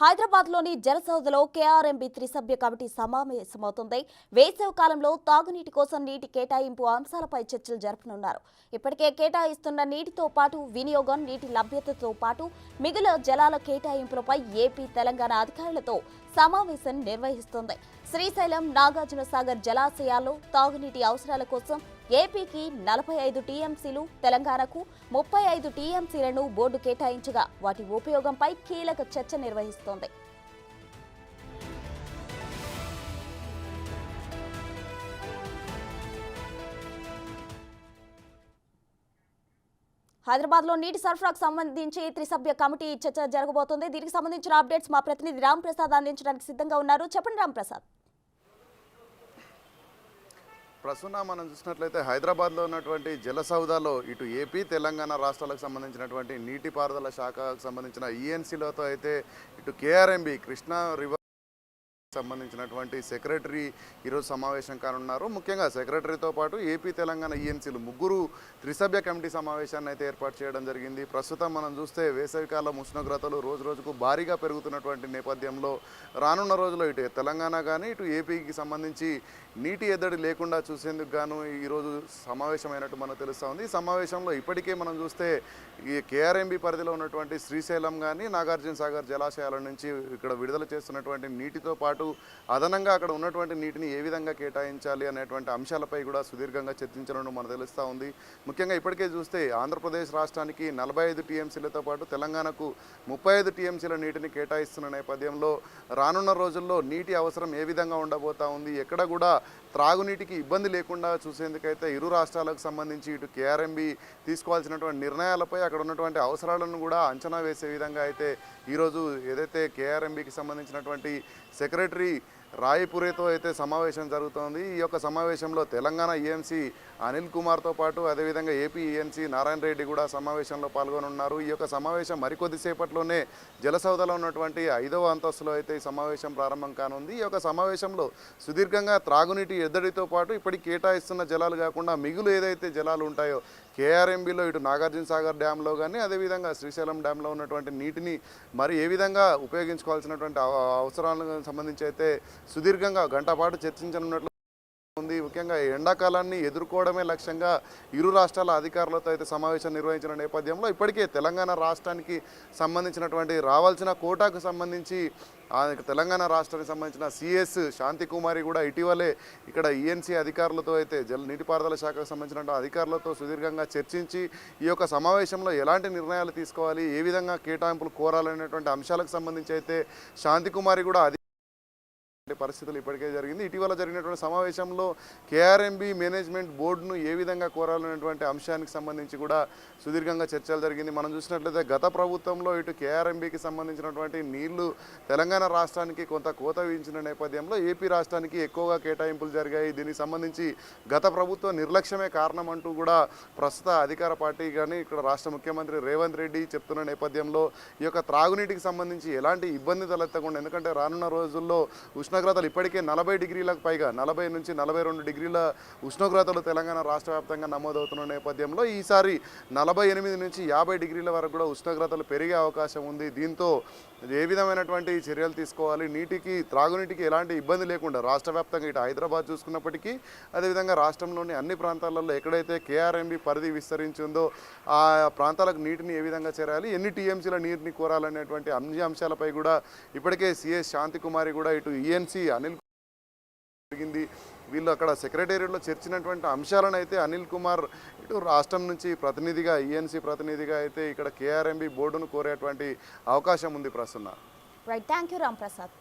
హైదరాబాద్లోని జలసౌధలో కేఆర్ఎంబీ త్రిసభ్య కమిటీ సమావేశమవుతుంది. వేసవి కాలంలో తాగునీటి కోసం నీటి కేటాయింపు అంశాలపై చర్చలు జరపనున్నారు. ఇప్పటికే కేటాయిస్తున్న నీటితో పాటు వినియోగం, నీటి లభ్యతతో పాటు మిగులు జలాల కేటాయింపులపై ఏపీ, తెలంగాణ అధికారులతో సమావేశం నిర్వహిస్తోంది. శ్రీశైలం, నాగార్జునసాగర్ జలాశయాల్లో తాగునీటి అవసరాల కోసం ఏపీకి 45 టీఎంసీలు, తెలంగాణకు 35 టీఎంసీలను బోర్డు కేటాయించగా వాటి ఉపయోగంపై కీలక చర్చ నిర్వహిస్తోంది. హైదరాబాద్లో నీటి సరఫరాకు సంబంధించి త్రిసభ్య కమిటీ చర్చ జరగబోతోంది. దీనికి సంబంధించిన అప్డేట్స్ మా ప్రతినిధి రామ్ ప్రసాద్ అందించడానికి సిద్ధంగా ఉన్నారు. చెప్పండి రామ్ ప్రసాద్. ప్రస్తుతం మనం చూసినట్లయితే హైదరాబాద్లో ఉన్నటువంటి జలసౌధలో ఇటు ఏపీ, తెలంగాణ రాష్ట్రాలకు సంబంధించినటువంటి నీటిపారుదల శాఖకు సంబంధించిన ఈఎన్సీలతో అయితే ఇటు కేఆర్ఎంబీ కృష్ణా రివర్ సంబంధించినటువంటి సెక్రటరీ ఈరోజు సమావేశం కానున్నారు. ముఖ్యంగా సెక్రటరీతో పాటు ఏపీ, తెలంగాణ ఈఎన్సీలు ముగ్గురు త్రిసభ్య కమిటీ సమావేశాన్ని అయితే ఏర్పాటు చేయడం జరిగింది. ప్రస్తుతం మనం చూస్తే వేసవికాలం ఉష్ణోగ్రతలు రోజు రోజుకు భారీగా పెరుగుతున్నటువంటి నేపథ్యంలో రానున్న రోజుల్లో ఇటు తెలంగాణ కానీ ఇటు ఏపీకి సంబంధించి నీటి ఎద్దడి లేకుండా చూసేందుకు గాను ఈరోజు సమావేశమైనట్టు మనకు తెలుస్తూ ఉంది. ఈ సమావేశంలో ఇప్పటికే మనం చూస్తే ఈ కేఆర్ఎంబీ పరిధిలో ఉన్నటువంటి శ్రీశైలం కానీ నాగార్జునసాగర్ జలాశయాల నుంచి ఇక్కడ విడుదల చేస్తున్నటువంటి నీటితో పాటు అదనంగా అక్కడ ఉన్నటువంటి నీటిని ఏ విధంగా కేటాయించాలి అనేటువంటి అంశాలపై కూడా సుదీర్ఘంగా చర్చించడం మనకు తెలుస్తూ ఉంది. ముఖ్యంగా ఇప్పటికే చూస్తే ఆంధ్రప్రదేశ్ రాష్ట్రానికి 45 టీఎంసీలతో పాటు తెలంగాణకు 35 టీఎంసీల నీటిని కేటాయిస్తున్న నేపథ్యంలో రానున్న రోజుల్లో నీటి అవసరం ఏ విధంగా ఉండబోతా ఉంది, ఎక్కడ కూడా త్రాగునీటికి ఇబ్బంది లేకుండా చూసేందుకైతే ఇరు రాష్ట్రాలకు సంబంధించి ఇటు కేఆర్ఎంబీ తీసుకోవాల్సినటువంటి నిర్ణయాలపై అక్కడ ఉన్నటువంటి అవసరాలను కూడా అంచనా వేసే విధంగా అయితే ఈరోజు ఏదైతే కేఆర్ఎంబీకి సంబంధించినటువంటి సెక్రటరీ రాయపురేతో అయితే సమావేశం జరుగుతోంది. ఈ యొక్క సమావేశంలో తెలంగాణ ఈఎన్సీ అనిల్ కుమార్తో పాటు అదేవిధంగా ఏపీ ఈఎన్సీ నారాయణ రెడ్డి కూడా సమావేశంలో పాల్గొనున్నారు. ఈ యొక్క సమావేశం మరికొద్దిసేపట్లోనే జలసౌధలో ఉన్నటువంటి 5వ అంతస్తులో అయితే ఈ సమావేశం ప్రారంభం కానుంది. ఈ యొక్క సమావేశంలో సుదీర్ఘంగా త్రాగునీటి ఎద్దడితో పాటు ఇప్పటికి కేటాయిస్తున్న జలాలు కాకుండా మిగులు ఏదైతే జలాలు ఉంటాయో కేఆర్ఎంబీలో ఇటు నాగార్జునసాగర్ డ్యాంలో కానీ అదేవిధంగా శ్రీశైలం డ్యాంలో ఉన్నటువంటి నీటిని మరి ఏ విధంగా ఉపయోగించుకోవాల్సినటువంటి అవసరాలకు సంబంధించి అయితే సుదీర్ఘంగా గంట పాటు చర్చించనున్నట్లు ఉంది. ముఖ్యంగా ఎండాకాలాన్ని ఎదుర్కోవడమే లక్ష్యంగా ఇరు రాష్ట్రాల అధికారులతో అయితే సమావేశం నిర్వహించిన నేపథ్యంలో ఇప్పటికే తెలంగాణ రాష్ట్రానికి సంబంధించినటువంటి రావాల్సిన కోటాకు సంబంధించి తెలంగాణ రాష్ట్రానికి సంబంధించిన సిఎస్ శాంతికుమారి కూడా ఇటీవలే ఇక్కడ ఈఎన్సీ అధికారులతో అయితే నీటిపారుదల శాఖకు సంబంధించిన అధికారులతో సుదీర్ఘంగా చర్చించి ఈ యొక్క సమావేశంలో ఎలాంటి నిర్ణయాలు తీసుకోవాలి, ఏ విధంగా కేటాయింపులు కోరాలనేటువంటి అంశాలకు సంబంధించి అయితే శాంతికుమారి కూడా పరిస్థితులు ఇప్పటికే జరిగింది. ఇటీవల జరిగినటువంటి సమావేశంలో కేఆర్ఎంబీ మేనేజ్మెంట్ బోర్డును ఏ విధంగా కోరాలనేటువంటి అంశానికి సంబంధించి కూడా సుదీర్ఘంగా చర్చలు జరిగింది. మనం చూసినట్లయితే గత ప్రభుత్వంలో ఇటు కేఆర్ఎంబీకి సంబంధించినటువంటి నీళ్లు తెలంగాణ రాష్ట్రానికి కొంత కోత విధించిన నేపథ్యంలో ఏపీ రాష్ట్రానికి ఎక్కువగా కేటాయింపులు జరిగాయి. దీనికి సంబంధించి గత ప్రభుత్వ నిర్లక్ష్యమే కారణం అంటూ కూడా ప్రస్తుత అధికార పార్టీ కానీ ఇక్కడ రాష్ట్ర ముఖ్యమంత్రి రేవంత్ రెడ్డి చెప్తున్న నేపథ్యంలో ఈ యొక్క త్రాగునీటికి సంబంధించి ఎలాంటి ఇబ్బంది తలెత్తకుండా, ఎందుకంటే రానున్న రోజుల్లో ఉష్ణోగ్రతలు ఇప్పటికే 40 డిగ్రీలకు పైగా 40 నుంచి 42 డిగ్రీల ఉష్ణోగ్రతలు తెలంగాణ రాష్ట్ర వ్యాప్తంగా నమోదవుతున్న నేపథ్యంలో ఈసారి 48 నుంచి 50 డిగ్రీల వరకు కూడా ఉష్ణోగ్రతలు పెరిగే అవకాశం ఉంది. దీంతో ఏ విధమైనటువంటి చర్యలు తీసుకోవాలి, త్రాగునీటికి ఎలాంటి ఇబ్బంది లేకుండా రాష్ట్ర వ్యాప్తంగా ఇటు హైదరాబాద్ చూసుకున్నప్పటికీ అదేవిధంగా రాష్ట్రంలోని అన్ని ప్రాంతాలలో ఎక్కడైతే కేఆర్ఎంబీ పరిధి విస్తరించిందో ఆ ప్రాంతాలకు నీటిని ఏ విధంగా చేరాలి, ఎన్ని టీఎంసీల నీటిని కోరాలనేటువంటి అన్ని అంశాలపై కూడా ఇప్పటికే సిఎస్ శాంతికుమారి కూడా ఇటు ఈఎన్సీ అనిల్ జరిగింది. వీళ్ళు అక్కడ సెక్రటేరియట్లో చర్చినటువంటి అంశాలను అయితే అనిల్ కుమార్ ఇటు రాష్ట్రం నుంచి ప్రతినిధిగా ఈఎన్సీ ప్రతినిధిగా అయితే ఇక్కడ కేఆర్ఎంబీ బోర్డును కోరేటువంటి అవకాశం ఉంది. Prasanna. Right, thank you Ram Prasad.